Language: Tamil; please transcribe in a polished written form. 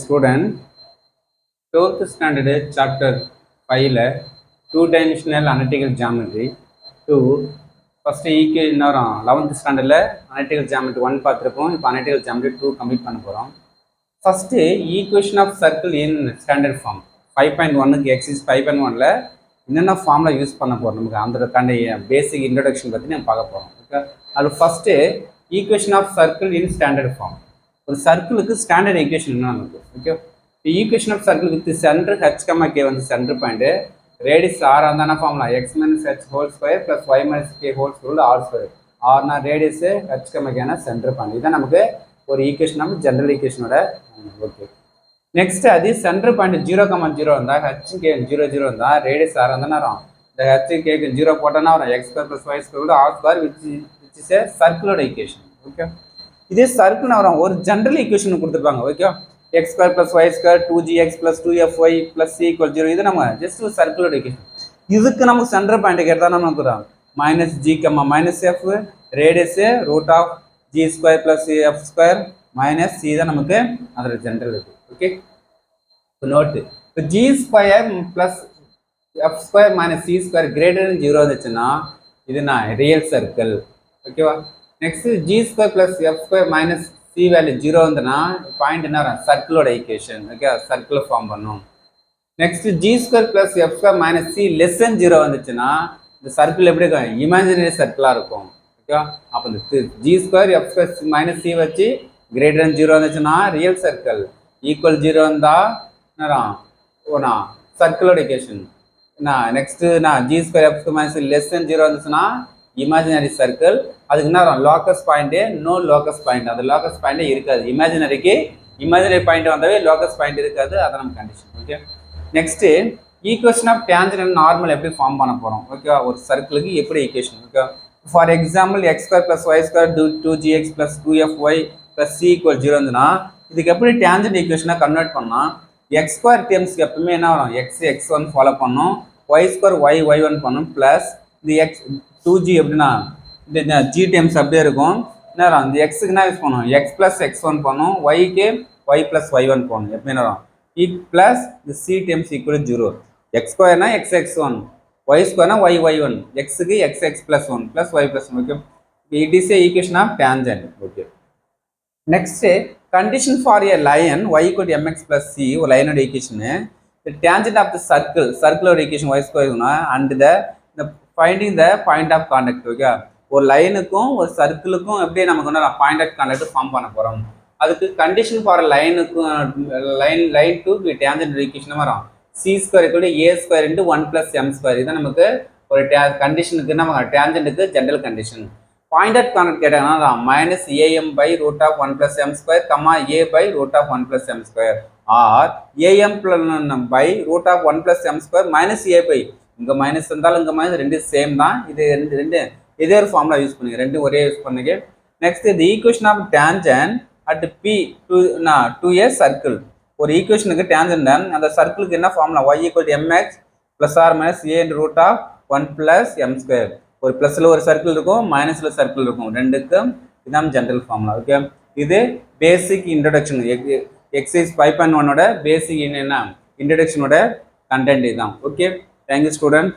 student 12th standard chapter 5 two-dimensional analytical geometry to first இன்னொரு 11th standard analytical geometry 1 பார்த்துருப்போம். இப்போ analytical geometry 2 கம்ப்ளீட் பண்ண போகிறோம். First equation of circle in standard form 5.1க்கு எக்ஸைஸ் 5.1ல என்னென்ன ஃபார்மில் யூஸ் பண்ண போகிறோம், நமக்கு அந்த பேசிக் இன்ட்ரடக்ஷன் பற்றி நம்ம பார்க்க போகிறோம். ஓகே, அது first equation of circle in standard form. ஒரு சர்க்கிளுக்கு ஸ்டாண்டர்ட் ஈக்குவேஷன் என்ன நமக்கு? ஓகே, இப்போ equation of circle with centre h comma k வந்து சென்டர் பாயிண்ட், ரேடியஸ் ஆர் அந்த formula x minus h whole square plus y minus k whole square r square. ஆர்னா ரேடியஸ், ஹெச் கமா கேனா சென்டர் பாயிண்ட். இதுதான் நமக்கு ஒரு ஈக்குவேஷன் நம்ம ஜென்ரல் ஈக்குவேஷனோட. ஓகே, நெக்ஸ்ட் அது சென்டர் பாயிண்ட் 0,0 இருந்தால் ஹெச் கே 0,0 இருந்தால் ரேடியஸ் ஆர் அந்த நேரம் இந்த ஹெச் கேக்கு 0 போட்டோன்னா வரும் x square plus Y square r square which is a சர்க்கிளோட ஈக்குவேஷன். ஓகே, இதே சர்க்கிள் வரும் ஒரு ஜென்ரல் ஈக்குவேஷன் கொடுத்துருப்பாங்க. Okay, x square plus Y square 2gx plus 2fy plus c = 0. இது நம்ம ஜஸ்ட் ஒரு சர்க்கிளோட ஈக்குவேஷன். இதுக்கு நமக்கு சென்டர் பாயிண்ட் கேட்டால் நமக்கு வரும் minus G comma minus F radius root of G square plus F square minus C தான் நமக்கு அதோட ஜென்ரல் இருக்குது. ஓகே, நோட்டு இப்போ G square plus F square minus C square greater 0 இருந்துச்சுன்னா இது நான் ரியல் சர்க்கிள். ஓகேவா, next G square plus F square minus C value 0 வந்துன்னா பாயிண்ட் என்ன வரும்? சர்க்கிளோட ஈக்குவேஷன். ஓகே, சர்க்கிள் ஃபார்ம் பண்ணும். Next G square plus F square minus C less then 0 வந்துச்சுன்னா இந்த சர்க்கிள் எப்படி இருக்கும்? இமேஜினரி சர்க்கிளாக இருக்கும். ஓகேவா, அப்போ இந்த g square f square minus c வச்சு கிரேட்டர் 0 வந்துச்சுன்னா ரியல் சர்க்கிள், ஈக்குவல் 0 இருந்தால் என்னடா சர்க்கிளோட equation. Next G square f square minus less then 0 வந்துச்சுன்னா இமேஜினரி சர்க்கிள். அதுக்கு என்ன locus point, no locus point. அது லோக்கஸ் பாயிண்டே இருக்காது. இமேஜினரிக்கு இமேஜினரி பாயிண்ட் வந்தாவே லோக்கஸ் பாயிண்ட் இருக்காது. அதை நம்ம condition. Okay, next equation of tangent and normal எப்படி ஃபார்ம் பண்ண போகிறோம்? ஓகே, ஒரு சர்க்கிளுக்கு எப்படி equation? Okay, for example X square plus Y square 2gx plus 2fy plus c = 0 இருந்துன்னா இதுக்கு எப்படி டேஞ்சன்ட் ஈக்குவேஷனாக கன்வெர்ட் பண்ணால் எக்ஸ் ஸ்கொயர் டேர்ம்ஸ்க்கு எப்பவுமே என்ன வரும்? எக்ஸ் x1 ஃபாலோ பண்ணும், ஒய் ஸ்கொயர் y1 பண்ணும், ப்ளஸ் இந்த எக்ஸ் 2g எப்படின்னா இந்த ஜி டேர்ம்ஸ் அப்படியே இருக்கும். என்ன வரும்? இந்த எக்ஸுக்கு என்ன யூஸ் பண்ணும்? எக்ஸ் ப்ளஸ் x1 பண்ணும், ஒய்க்கு ஒய் ப்ளஸ் y1 போகணும். எப்பவுமே என்ன வரும்? ப்ளஸ் இந்த சி டேர்ம்ஸ் ஈக்குவல் 0. எக்ஸ் ஸ்கொயர்னா x1, ஒய் ஸ்கொயர்னா y1, எக்ஸுக்கு x + 1 plus y + 1. Okay, it is a equation of tangent. Okay, next condition for a line y = mx + c ஒரு லைனோட equation. The tangent of the சர்க்கிளோட ஈக்குவேஷன் y ஸ்கொயர்னா and the finding the point of contact. Okay, ஒரு லைனுக்கும் ஒரு சர்க்கிளுக்கும் எப்படி நமக்கு வந்து பாயிண்ட் ஆஃப் கான்டாக்ட் ஃபார்ம் பண்ண போகிறோம். அதுக்கு கண்டிஷன் ஃபார் லைனுக்கும் லைன் டு டேஞ்சன்ட் ஈக்குவேஷன் வரும் c² = a² × 1 + m². இதுதான் நமக்கு ஒரு கண்டிஷனுக்கு நம்ம டேஞ்சன்ட்டுக்கு general condition. Point of contact கேட்டாங்கன்னா minus am by root of 1 + m², a by root of 1 + m² or am by root of 1 + m² minus a by, இங்கே மைனஸ் இருந்தாலும் இங்கே மைனஸ் ரெண்டு சேம் தான். இது ரெண்டு இதே ஒரு ஃபார்முலா யூஸ் பண்ணுங்க, ரெண்டு ஒரே யூஸ் பண்ணுங்க. நெக்ஸ்ட் இந்த equation of tangent at p to a circle. ஒரு ஈக்குவேஷனுக்கு டேஞ்சன்ட் அந்த சர்க்கிளுக்கு என்ன formula? y = mx + or - a × root of 1 + m². ஒரு ப்ளஸில் ஒரு சர்க்கிள் இருக்கும், மைனஸில் சர்க்கிள் இருக்கும், ரெண்டுக்கும் இதான் ஜென்ரல் ஃபார்முலா. ஓகே, இது பேசிக் இன்ட்ரடக்ஷன். எக்ஸைஸ் 5.1ஓட பேசிக் என்ன இன்ட்ரடக்ஷனோட கண்டென்ட் இதுதான். Okay, thank you student.